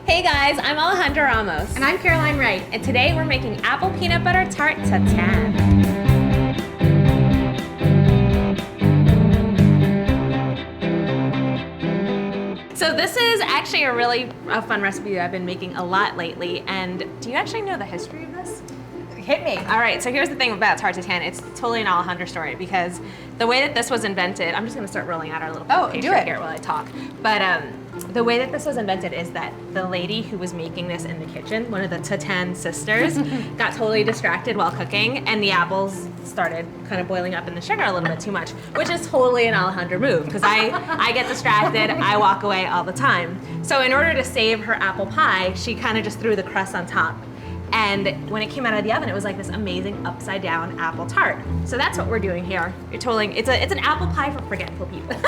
Hey guys, I'm Alejandra Ramos. And I'm Caroline Wright. And today we're making apple peanut butter tart tatin. So this is actually a really fun recipe that I've been making a lot lately. And do you actually know the history of this? Hit me. All right, so here's the thing about Tarte Tatin. It's totally an Alejandra story because the way that this was invented, I'm just gonna start rolling out our little pastry here while I talk. But the way that this was invented is that the lady who was making this in the kitchen, one of the Tatin sisters, got totally distracted while cooking and the apples started kind of boiling up in the sugar a little bit too much, which is totally an Alejandra move because I get distracted, I walk away all the time. So in order to save her apple pie, she kind of just threw the crust on top. And when it came out of the oven, it was like this amazing upside down apple tart. So that's what we're doing here. It's an apple pie for forgetful people.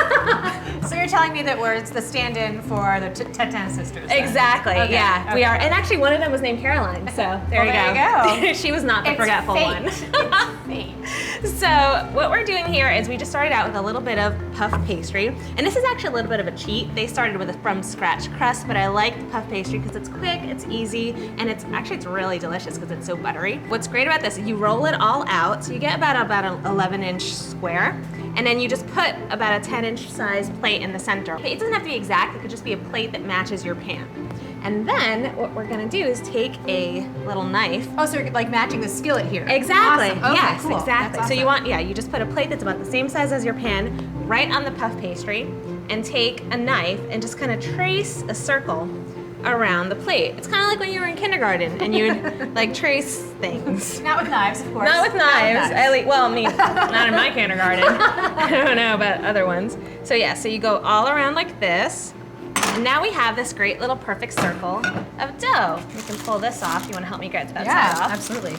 So you're telling me that it's the stand-in for the Tatin sisters? Then. Exactly, okay. yeah, okay. we are. And actually one of them was named Caroline, so there you go. She was not the forgetful one. It's fate. So what we're doing here is we just started out with a little bit of puff pastry. And this is actually a little bit of a cheat. They started with a from scratch crust, but I like the puff pastry because it's quick, it's easy, and it's really delicious because it's so buttery. What's great about this is you roll it all out, so you get about an 11-inch square, and then you just put about a 10-inch size plate in the center. It doesn't have to be exact, it could just be a plate that matches your pan. And then what we're gonna do is take a little knife. Oh, so you're like matching the skillet here. Exactly, Awesome. Okay, yes, cool. exactly. That's So awesome. you just put a plate that's about the same size as your pan right on the puff pastry and take a knife and just kind of trace a circle around the plate. It's kind of like when you were in kindergarten and you would like trace things. Not with knives, of course. Not with knives. Not in my kindergarten. I don't know about other ones. So yeah, so you go all around like this. And now we have this great little perfect circle of dough. We can pull this off. You want to help me get that side off? Absolutely.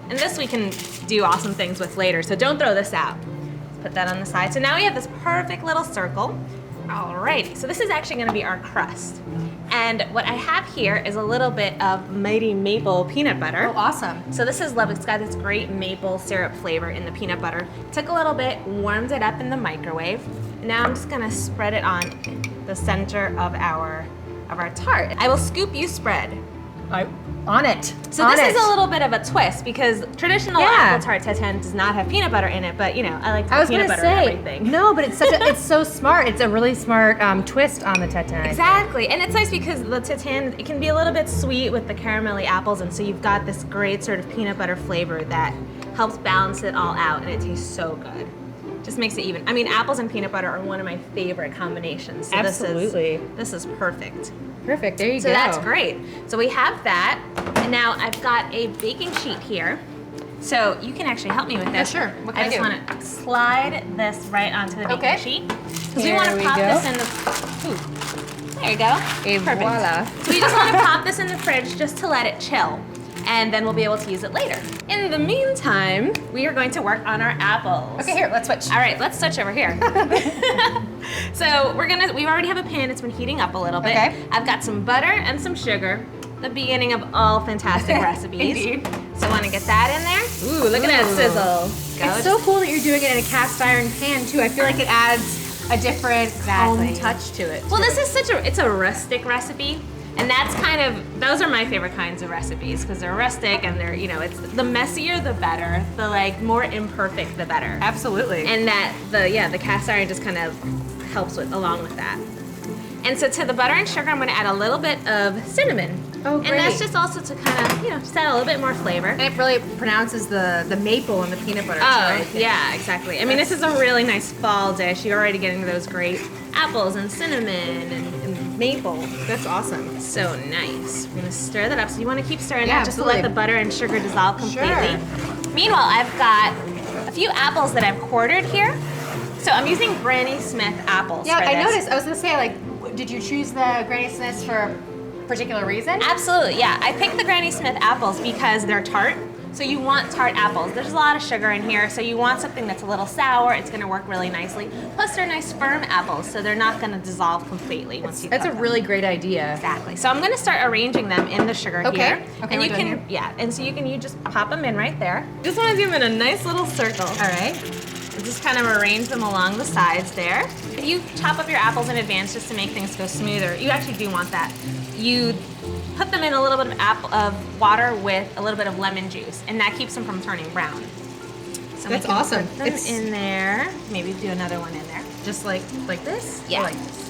And this we can do awesome things with later, so don't throw this out. Let's put that on the side. So now we have this perfect little circle. Alrighty, so this is actually gonna be our crust. And what I have here is a little bit of Mighty Maple peanut butter. Oh, awesome. So this is lovely. It's got this great maple syrup flavor in the peanut butter. Took a little bit, warmed it up in the microwave. Now I'm just gonna spread it on the center of our tart. I will scoop, you spread. On it. So this is a little bit of a twist because traditional apple tart tatin does not have peanut butter in it, but you know, I like to put peanut butter in everything. No, but it's so smart. It's a really smart twist on the tatin. Exactly, and it's nice because the tatin, it can be a little bit sweet with the caramelly apples, and so you've got this great sort of peanut butter flavor that helps balance it all out, and it tastes so good. Just makes it even. I mean, apples and peanut butter are one of my favorite combinations. So Absolutely. This is perfect. Perfect, there you go. So that's great. So we have that, and now I've got a baking sheet here. So you can actually help me with this. Yeah, sure. What can I just do? want to slide this right onto the baking sheet. Because we want to pop this in the, there you go. Perfect. Voila. So we just want to pop this in the fridge just to let it chill. And then we'll be able to use it later. In the meantime, we are going to work on our apples. Okay, here, let's switch. All right, let's switch over here. So we already have a pan, it's been heating up a little bit. Okay. I've got some butter and some sugar, the beginning of all fantastic recipes. Indeed. So I want to get that in there. Ooh, look at that sizzle. It's so cool that you're doing it in a cast iron pan too. I feel like it adds a different home touch to it. Well, this is it's a rustic recipe. And that's those are my favorite kinds of recipes because they're rustic and they're, it's the messier the better, the like more imperfect the better. Absolutely. And that the cast iron just kind of helps along with that. And so to the butter and sugar, I'm going to add a little bit of cinnamon. Oh, great. And that's just also to kind of, just add a little bit more flavor. And it really pronounces the maple and the peanut butter. Oh, yeah, exactly. I mean, this is a really nice fall dish. You're already getting those great apples and cinnamon and maple. That's awesome. So nice. We're gonna stir that up. So you want to keep stirring Yeah, that just to let the butter and sugar dissolve completely. Sure. Meanwhile, I've got a few apples that I've quartered here. So I'm using Granny Smith apples Yeah, for I this. noticed. I was gonna say, did you choose the Granny Smiths for a particular reason? Absolutely, yeah. I picked the Granny Smith apples because they're tart. So you want tart apples. There's a lot of sugar in here, so you want something that's a little sour. It's gonna work really nicely. Plus they're nice firm apples, so they're not gonna dissolve completely once you cook That's a them. really great idea. Exactly. So I'm gonna start arranging them in the sugar here. Okay, And we're you done can, here. and so you just pop them in right there. Just wanna do them in a nice little circle. All right. Just kind of arrange them along the sides there. If you chop up your apples in advance just to make things go smoother, you actually do want that. You put them in a little bit of water with a little bit of lemon juice, and that keeps them from turning brown. So that's awesome. Put them in there. Maybe do another one in there. Just like this? Yeah. Or like this?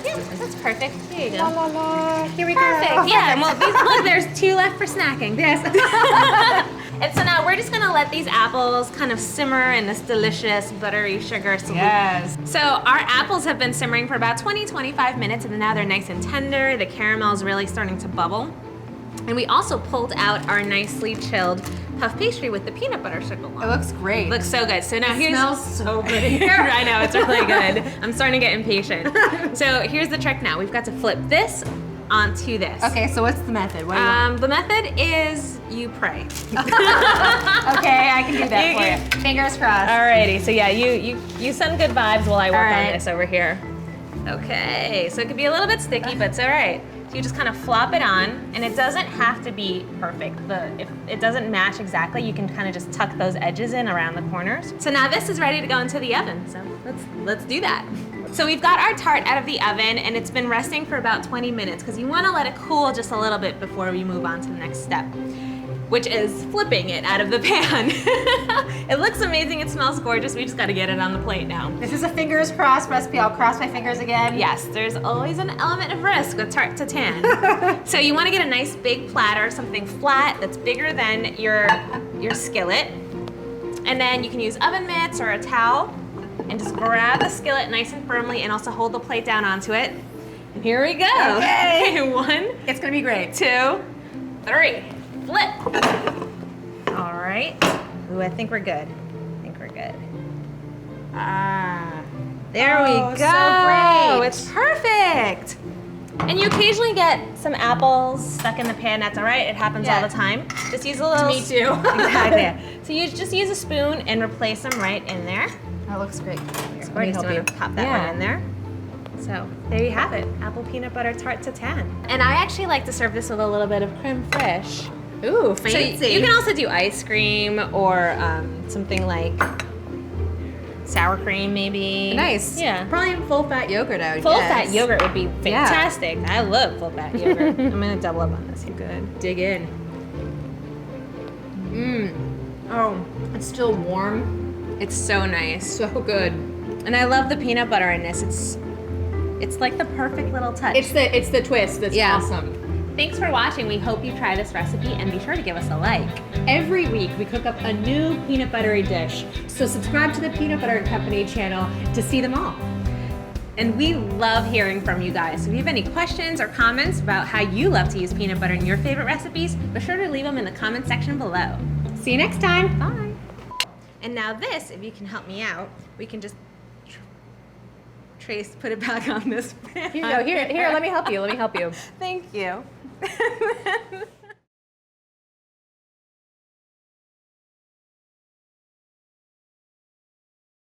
Yeah, that's perfect. There you go. La la la. Here we Perfect. go. Yeah. Well, look, there's 2 left for snacking. Yes. And so now we're just gonna let these apples kind of simmer in this delicious buttery sugar salute. Yes. So our apples have been simmering for about 20-25 minutes, and now they're nice and tender. The caramel is really starting to bubble. And we also pulled out our nicely chilled puff pastry with the peanut butter sugar It looks great. Looks so good. So now it smells so good in here. I know, it's really good. I'm starting to get impatient. So here's the trick now. We've got to flip this onto this. Okay, so what's the method? What do you want? The method is you pray. Okay, I can do that for you. Fingers crossed. Alrighty, so yeah, you send good vibes while I work All right. on this over here. Okay, so it could be a little bit sticky, but it's all right. So you just kind of flop it on, and it doesn't have to be perfect. If it doesn't match exactly, you can kind of just tuck those edges in around the corners. So now this is ready to go into the oven, so let's do that. So we've got our tart out of the oven, and it's been resting for about 20 minutes because you want to let it cool just a little bit before we move on to the next step, which is flipping it out of the pan. It looks amazing, it smells gorgeous, we just gotta get it on the plate now. This is a fingers crossed recipe. I'll cross my fingers again. Yes, there's always an element of risk with Tarte Tatin. So you wanna get a nice big platter, something flat that's bigger than your skillet. And then you can use oven mitts or a towel and just grab the skillet nice and firmly and also hold the plate down onto it. And here we go. Okay. 1, It's gonna be great. 2, 3. Flip. All right. Ooh, I think we're good. There we go. So great. It's perfect. And you occasionally get some apples stuck in the pan. That's all right. It happens all the time. Just use a little. Me too. Exactly. So you just use a spoon and replace them right in there. That looks great. It's gorgeous. You want to pop that one in there. So there you have it, apple peanut butter tarte tatin. And I actually like to serve this with a little bit of creme fraiche. Ooh, fancy. So you can also do ice cream or something like sour cream, maybe. Nice. Yeah. Probably full fat yogurt, I would Full guess. fat yogurt would be fantastic. I love full fat yogurt. I'm gonna double up on this. You good? Dig in. Oh, it's still warm. It's so nice. So good. And I love the peanut butter in this. It's like the perfect little touch. It's the twist that's awesome. Thanks for watching. We hope you try this recipe and be sure to give us a like. Every week we cook up a new peanut buttery dish. So subscribe to the Peanut Butter Company channel to see them all. And we love hearing from you guys. So if you have any questions or comments about how you love to use peanut butter in your favorite recipes, be sure to leave them in the comment section below. See you next time. Bye. And now this, if you can help me out, we can just put it back on this pan. Here, let me help you. Thank you.